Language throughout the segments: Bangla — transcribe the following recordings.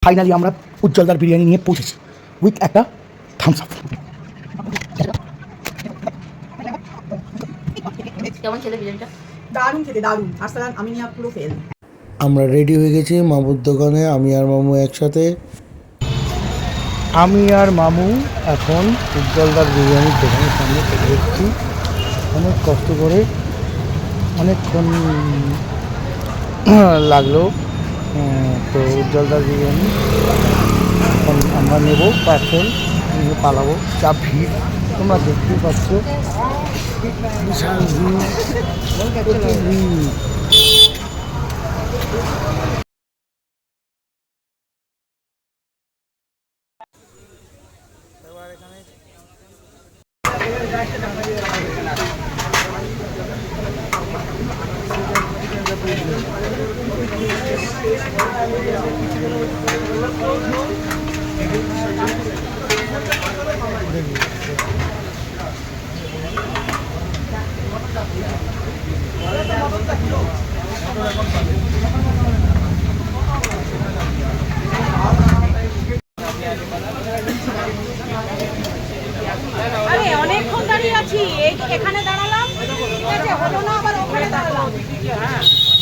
ফাইনালি আমরা উজ্জ্বলদার বিরিয়ানি নিয়ে পৌঁছেছি উইথ একটা থামস আপ। কেমন খেলে বিরিয়ানিটা? দারুণ খেতে, দারুণ। আরসালান আমিনিয়া পুরো ফেল। আমরা রেডি হয়ে গেছি মামুর দোকানে, আমি আর মামু একসাথে। আমি আর মামু এখন উজ্জ্বলদার বিরিয়ানির দোকানের সামনে চলে এসেছি। অনেক কষ্ট করে অনেকক্ষণ লাগলো, তো উজ্জ্বলদার বিরিয়ানি এখন আমরা নেব, পার্সেল নিয়ে পালাবো। যা ভিড় তোমরা দেখতেই পাচ্ছ, বিশাল ভিড়, প্রচুর ভিড়। আরে অনেকক্ষণ দাঁড়িয়ে আছি, এখানে দাঁড়ালাম, ঠিক আছে, হলো না, আবার ওখানে দাঁড়ালাম,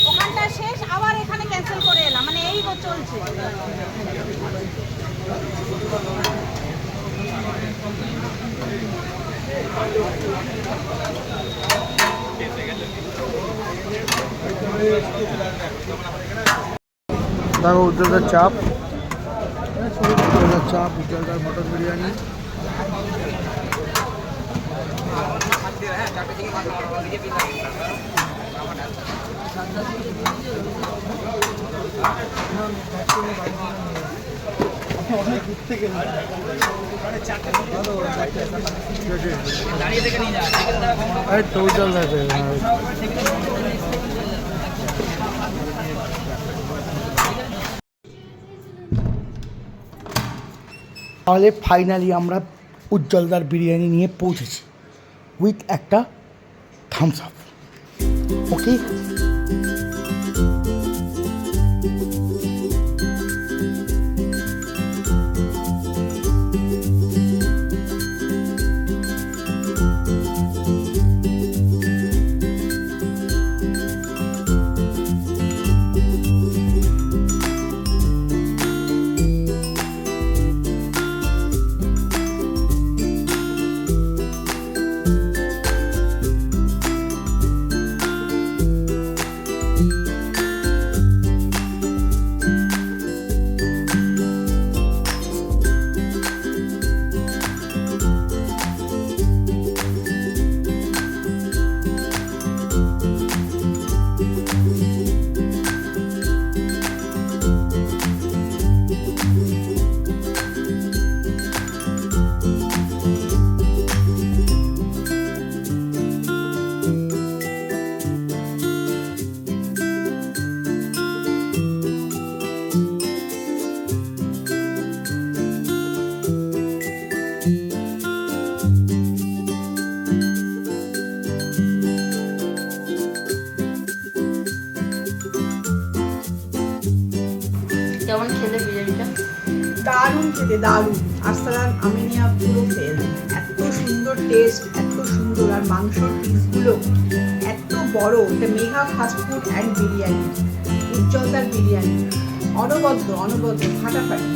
ওখানটা শেষ, আবার এখানে ক্যান্সেল করে এলাম, মানে এই তো চলছে। দেখো উজ্জ্বলদার চাপ, উজ্জ্বলদার চাপ, উজ্জ্বলদার মটন বিরিয়ানি। তাহলে ফাইনালি আমরা উজ্জ্বলদার বিরিয়ানি নিয়ে পৌঁছেছি উইথ একটা থামস আপ। ওকে, কেমন খেলে বিরিয়ানিটা? দারুণ খেতে, দারুণ। আরসালান আমিনিয়া পুরো ফেল। এত সুন্দর টেস্ট, এত সুন্দর, আর মাংসর পিসগুলো এত বড়। এটা মেঘা ফাস্টফুড অ্যান্ড বিরিয়ানি, উজ্জ্বলদার বিরিয়ানি, অনবদ্য অনবদ্য, ফাটাফাটি।